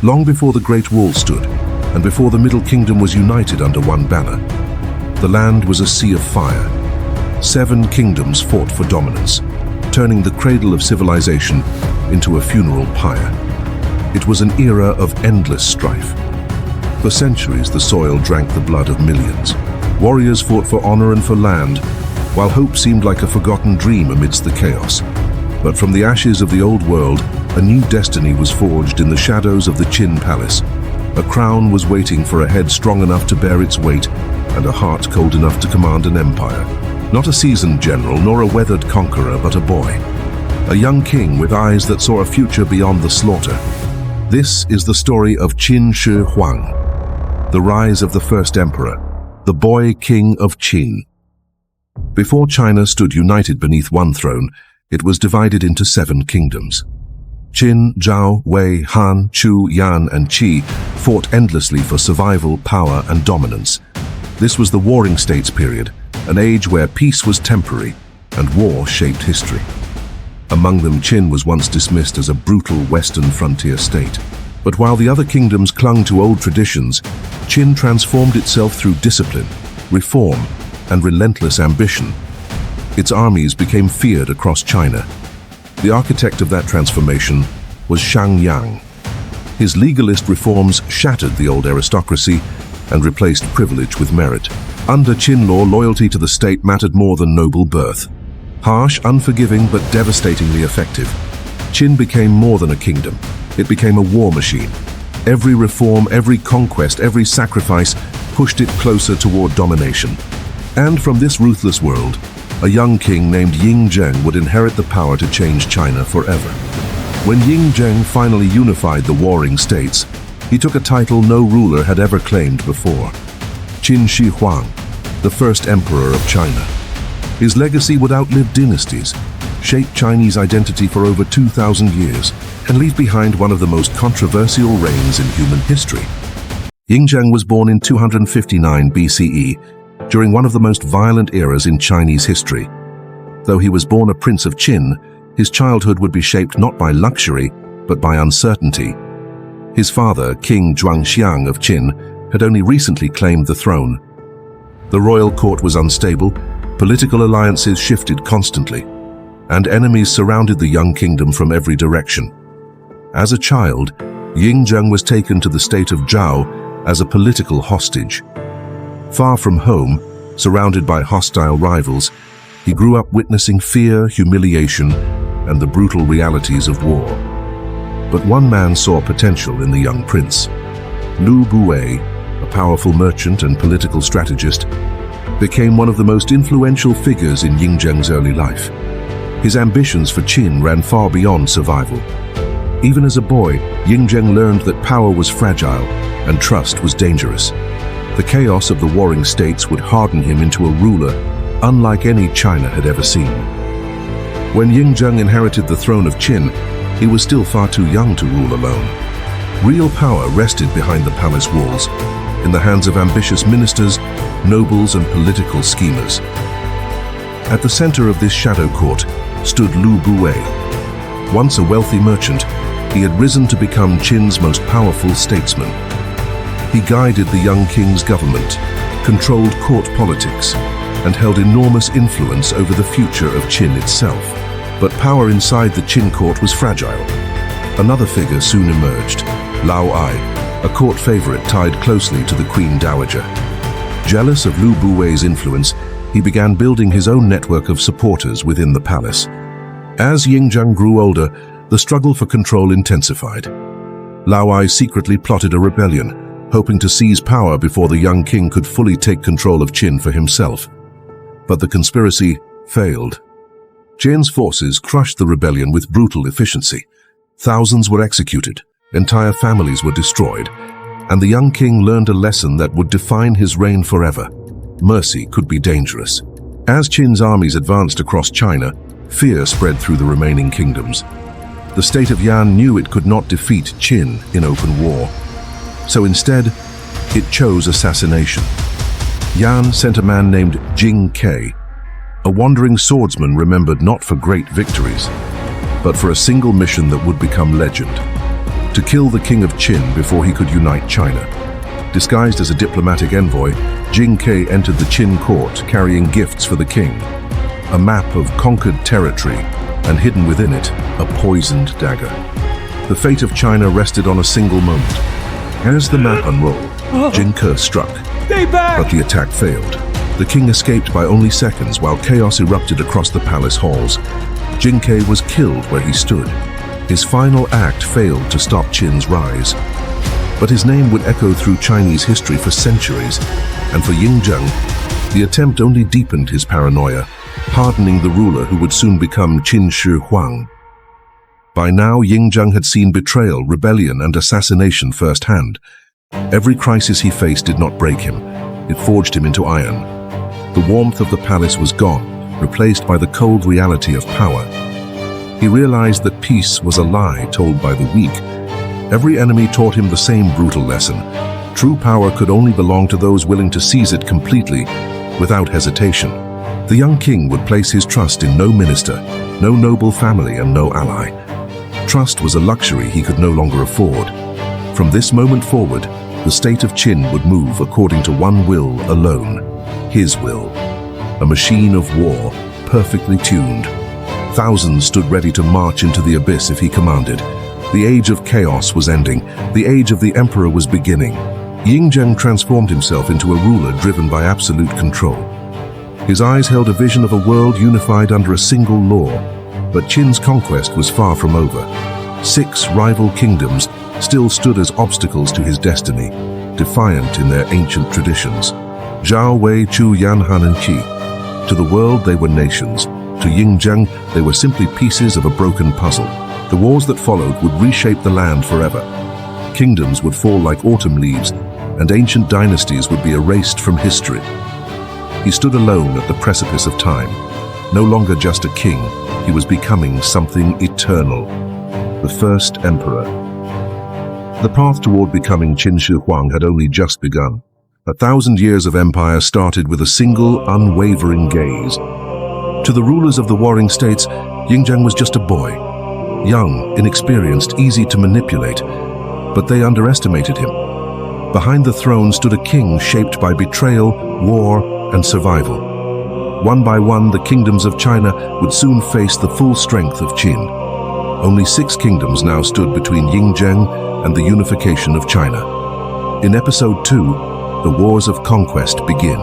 Long before the Great Wall stood, and before the Middle Kingdom was united under one banner, the land was a sea of fire. 7 kingdoms fought for dominance, turning the cradle of civilization into a funeral pyre. It was an era of endless strife. For centuries, the soil drank the blood of millions. Warriors fought for honor and for land, while hope seemed like a forgotten dream amidst the chaos. But from the ashes of the old world, a new destiny was forged in the shadows of the Qin Palace. A crown was waiting for a head strong enough to bear its weight, and a heart cold enough to command an empire. Not a seasoned general, nor a weathered conqueror, but a boy. A young king with eyes that saw a future beyond the slaughter. This is the story of Qin Shi Huang, the rise of the first emperor, the boy king of Qin. Before China stood united beneath one throne, it was divided into 7 kingdoms. Qin, Zhao, Wei, Han, Chu, Yan, and Qi fought endlessly for survival, power, and dominance. This was the Warring States period, an age where peace was temporary and war shaped history. Among them, Qin was once dismissed as a brutal western frontier state. But while the other kingdoms clung to old traditions, Qin transformed itself through discipline, reform, and relentless ambition. Its armies became feared across China. The architect of that transformation was Shang. His legalist reforms shattered the old aristocracy and replaced privilege with merit. Under Qin law, loyalty to the state mattered more than noble birth. Harsh, unforgiving, but devastatingly effective, Qin became more than a kingdom. It became a war machine. Every reform, every conquest, every sacrifice pushed it closer toward domination. And from this ruthless world, a young king named Ying Zheng would inherit the power to change China forever. When Ying Zheng finally unified the warring states, he took a title no ruler had ever claimed before: Qin Shi Huang, the first emperor of China. His legacy would outlive dynasties, shape Chinese identity for over 2,000 years, and leave behind one of the most controversial reigns in human history. Ying Zheng was born in 259 BCE, during one of the most violent eras in Chinese history. Though he was born a prince of Qin, his childhood would be shaped not by luxury, but by uncertainty. His father, King Shang of Qin, had only recently claimed the throne. The royal court was unstable, political alliances shifted constantly, and enemies surrounded the young kingdom from every direction. As a child, Ying Zheng was taken to the state of Zhao as a political hostage. Far from home, surrounded by hostile rivals, he grew up witnessing fear, humiliation, and the brutal realities of war. But one man saw potential in the young prince. Buwei, a powerful merchant and political strategist, became one of the most influential figures in Ying Zheng's early life. His ambitions for Qin ran far beyond survival. Even as a boy, Ying Zheng learned that power was fragile and trust was dangerous. The chaos of the warring states would harden him into a ruler unlike any China had ever seen. When Ying Zheng inherited the throne of Qin, he was still far too young to rule alone. Real power rested behind the palace walls, in the hands of ambitious ministers, nobles, and political schemers. At the center of this shadow court stood Buwei. Once a wealthy merchant, he had risen to become Qin's most powerful statesman. He guided the young king's government, controlled court politics, and held enormous influence over the future of Qin itself. But power inside the Qin court was fragile. Another figure soon emerged, Lao Ai, a court favorite tied closely to the Queen Dowager. Jealous of Buwei's influence, he began building his own network of supporters within the palace. As Ying Zheng grew older, the struggle for control intensified. Lao Ai secretly plotted a rebellion, hoping to seize power before the young king could fully take control of Qin for himself. But the conspiracy failed. Qin's forces crushed the rebellion with brutal efficiency. Thousands were executed, entire families were destroyed, and the young king learned a lesson that would define his reign forever. Mercy could be dangerous. As Qin's armies advanced across China, fear spread through the remaining kingdoms. The state of Yan knew it could not defeat Qin in open war. So instead, it chose assassination. Yan sent a man named Jing Ke, a wandering swordsman remembered not for great victories, but for a single mission that would become legend. to kill the king of Qin before he could unite China. Disguised as a diplomatic envoy, Jing Ke entered the Qin court carrying gifts for the king, a map of conquered territory, and hidden within it, a poisoned dagger. The fate of China rested on a single moment. As the map unrolled, Jing Ke struck, but the attack failed. The king escaped by only seconds while chaos erupted across the palace halls. Jing Ke was killed where he stood. His final act failed to stop Qin's rise. But his name would echo through Chinese history for centuries, and for Ying Zheng, the attempt only deepened his paranoia, hardening the ruler who would soon become Qin Shi Huang. By now, Ying Zheng had seen betrayal, rebellion, and assassination firsthand. Every crisis he faced did not break him. It forged him into iron. The warmth of the palace was gone, replaced by the cold reality of power. He realized that peace was a lie told by the weak. Every enemy taught him the same brutal lesson. True power could only belong to those willing to seize it completely, without hesitation. The young king would place his trust in no minister, no noble family, and no ally. Trust was a luxury he could no longer afford. From this moment forward, the state of Qin would move according to one will alone, his will. A machine of war, perfectly tuned. Thousands stood ready to march into the abyss if he commanded. The age of chaos was ending. The age of the emperor was beginning. Ying Zheng transformed himself into a ruler driven by absolute control. His eyes held a vision of a world unified under a single law. But Qin's conquest was far from over. 6 rival kingdoms still stood as obstacles to his destiny, defiant in their ancient traditions. Zhao, Wei, Chu, Yan, Han, and Qi. To the world, they were nations. To Ying Zheng, they were simply pieces of a broken puzzle. The wars that followed would reshape the land forever. Kingdoms would fall like autumn leaves, and ancient dynasties would be erased from history. He stood alone at the precipice of time. No longer just a king, he was becoming something eternal. The first emperor. The path toward becoming Qin Shi Huang had only just begun. 1,000 years of empire started with a single, unwavering gaze. To the rulers of the warring states, Ying Zheng was just a boy. Young, inexperienced, easy to manipulate, but they underestimated him. Behind the throne stood a king shaped by betrayal, war, and survival. One by one, the kingdoms of China would soon face the full strength of Qin. Only 6 kingdoms now stood between Ying Zheng and the unification of China. In episode 2, the wars of conquest begin.